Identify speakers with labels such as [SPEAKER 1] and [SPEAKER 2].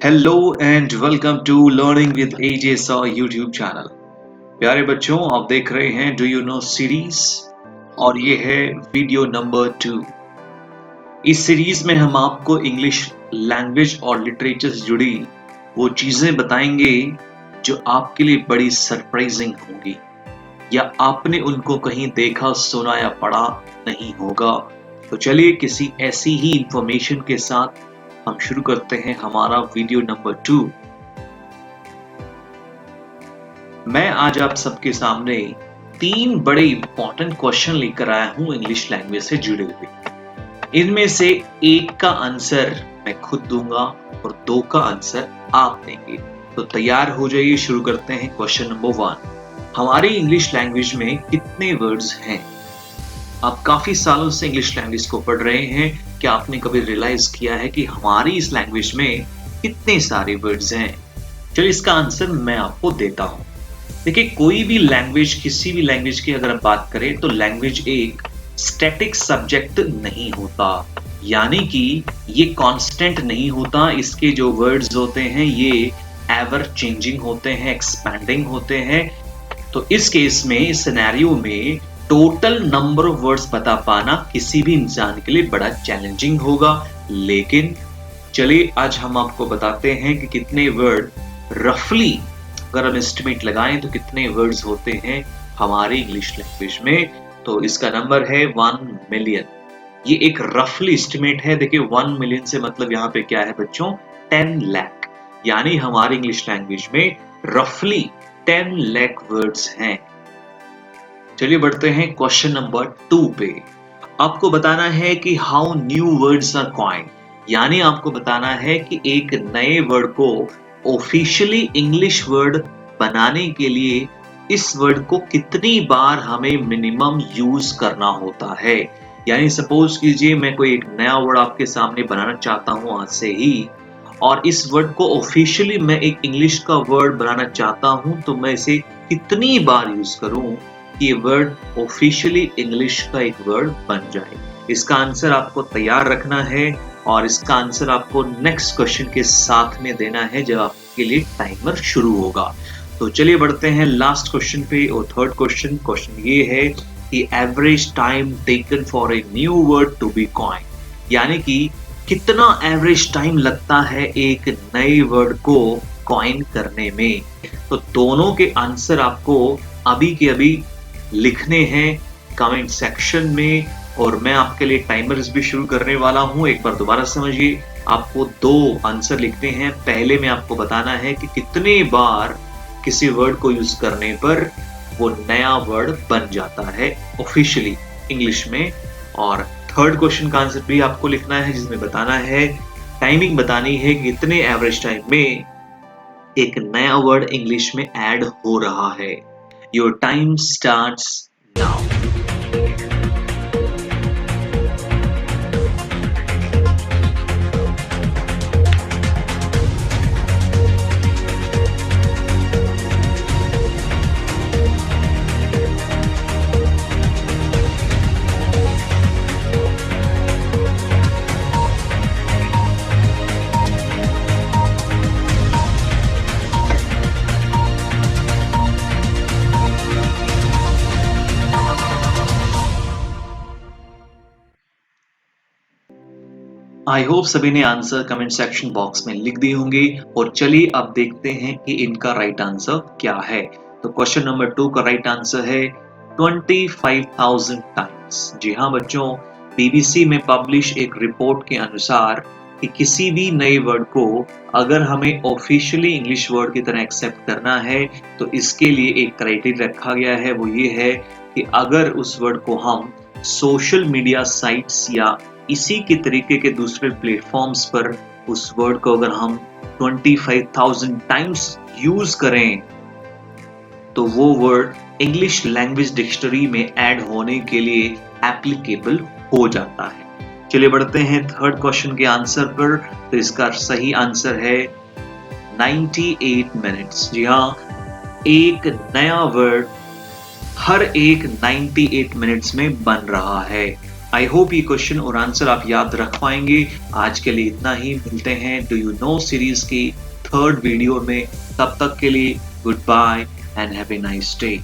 [SPEAKER 1] Hello and welcome to learning with AJ saw YouTube channel. प्यारे बच्चों, आप देख रहे हैं डू यू नो सीरीज और ये है वीडियो नंबर 2। इस सीरीज में हम आपको इंग्लिश लैंग्वेज और लिटरेचर से जुड़ी वो चीजें बताएंगे जो आपके लिए बड़ी सरप्राइजिंग होंगी या आपने उनको कहीं देखा, सुना या पढ़ा नहीं होगा। तो चलिए किसी ऐसी ही इंफॉर्मेशन के साथ हम शुरू करते हैं हमारा वीडियो नंबर 2। मैं आज आप सबके सामने 3 बड़े इंपॉर्टेंट क्वेश्चन लेकर आया हूं इंग्लिश लैंग्वेज से जुड़े हुए। इनमें से एक का आंसर मैं खुद दूंगा और 2 का आंसर आप देंगे। तो तैयार हो जाइए, शुरू करते हैं क्वेश्चन नंबर 1। हमारी इंग्लिश लैंग्वेज में कितने वर्ड्स हैं? आप काफी सालों से इंग्लिश लैंग्वेज को पढ़ रहे हैं, क्या आपने कभी रियलाइज किया है कि हमारी इस लैंग्वेज में कितने सारे वर्ड्स हैं? चलिए इसका आंसर मैं आपको देता हूं। देखिए, कोई भी लैंग्वेज, किसी भी लैंग्वेज की अगर हम बात करें तो लैंग्वेज एक स्टैटिक सब्जेक्ट नहीं होता, यानी कि ये कांस्टेंट नहीं होता। इसके जो वर्ड्स होते हैं ये एवर चेंजिंग होते हैं, एक्सपैंडिंग होते हैं। तो इस केस में, इस सिनेरियो में टोटल नंबर ऑफ वर्ड्स बता पाना किसी भी इंसान के लिए बड़ा चैलेंजिंग होगा। लेकिन चलिए आज हम आपको बताते हैं कि कितने वर्ड रफली, अगर हम एस्टिमेट लगाएं तो कितने वर्ड्स होते हैं हमारी इंग्लिश लैंग्वेज में। तो इसका नंबर है 1 मिलियन। ये एक रफली एस्टिमेट है। देखिए 1 मिलियन से मतलब यहाँ पे क्या है बच्चों, 10 लाख, यानी हमारी इंग्लिश लैंग्वेज में रफली 10 लाख वर्ड्स हैं। चलिए बढ़ते हैं क्वेश्चन नंबर 2 पे। आपको बताना है कि how new words are coined, यानी आपको बताना है कि एक नए वर्ड को ऑफिशियली इंग्लिश वर्ड बनाने के लिए इस वर्ड को कितनी बार हमें मिनिमम यूज करना होता है। यानी सपोज कीजिए मैं कोई एक नया वर्ड आपके सामने बनाना चाहता हूं आज से ही, और इस वर्ड को ऑफिशियली मैं एक इंग्लिश का वर्ड बनाना चाहता हूं, तो मैं इसे कितनी बार यूज करूं कि ये वर्ड ऑफिशियली इंग्लिश का एक वर्ड बन जाए। इसका आंसर आपको तैयार रखना है और इसका आंसर आपको नेक्स्ट क्वेश्चन के साथ में देना है जब आपके लिए टाइमर शुरू होगा। तो चलिए बढ़ते हैं लास्ट क्वेश्चन पे और थर्ड क्वेश्चन ये है कि average time taken for a new word to be coined, यानी कि कितना एवरेज टाइम लगता है एक नए वर्ड को कॉइन करने में। तो दोनों के आंसर आपको अभी के अभी लिखने हैं कमेंट सेक्शन में, और मैं आपके लिए टाइमर्स भी शुरू करने वाला हूं। एक बार दोबारा समझिए, आपको 2 आंसर लिखने हैं। पहले में आपको बताना है कि कितने बार किसी वर्ड को यूज करने पर वो नया वर्ड बन जाता है ऑफिशियली इंग्लिश में, और थर्ड क्वेश्चन का आंसर भी आपको लिखना है जिसमें बताना है, टाइमिंग बतानी है कि कितने एवरेज टाइम में एक नया वर्ड इंग्लिश में ऐड हो रहा है। Your time starts now. I hope सभी ने आंसर कमेंट सेक्शन बॉक्स में लिख दिए होंगे। और चलिए अब देखते हैं कि इनका राइट आंसर क्या है। तो क्वेश्चन नंबर 2 का राइट आंसर है 25,000 टाइम्स। जी हाँ बच्चों, बीबीसी में पब्लिश एक रिपोर्ट के अनुसार कि किसी भी नए वर्ड को अगर हमें ऑफिशियली इंग्लिश वर्ड की तरह एक्सेप्ट करना है तो इसके लिए एक क्राइटेरिया रखा गया है। वो ये है कि अगर उस वर्ड को हम सोशल मीडिया साइट्स या इसी के तरीके के दूसरे प्लेटफॉर्म्स पर उस वर्ड को अगर हम 25,000 टाइम्स यूज करें तो वो वर्ड इंग्लिश लैंग्वेज डिक्शनरी में ऐड होने के लिए एप्लीकेबल हो जाता है। चलिए बढ़ते हैं थर्ड क्वेश्चन के आंसर पर। तो इसका सही आंसर है 98 मिनट्स। जी हाँ, एक नया वर्ड हर एक 98 मिनट्स में बन रहा है। आई होप ये क्वेश्चन और आंसर आप याद रख पाएंगे। आज के लिए इतना ही, मिलते हैं डू यू नो सीरीज की थर्ड वीडियो में। तब तक के लिए good bye and have a nice day.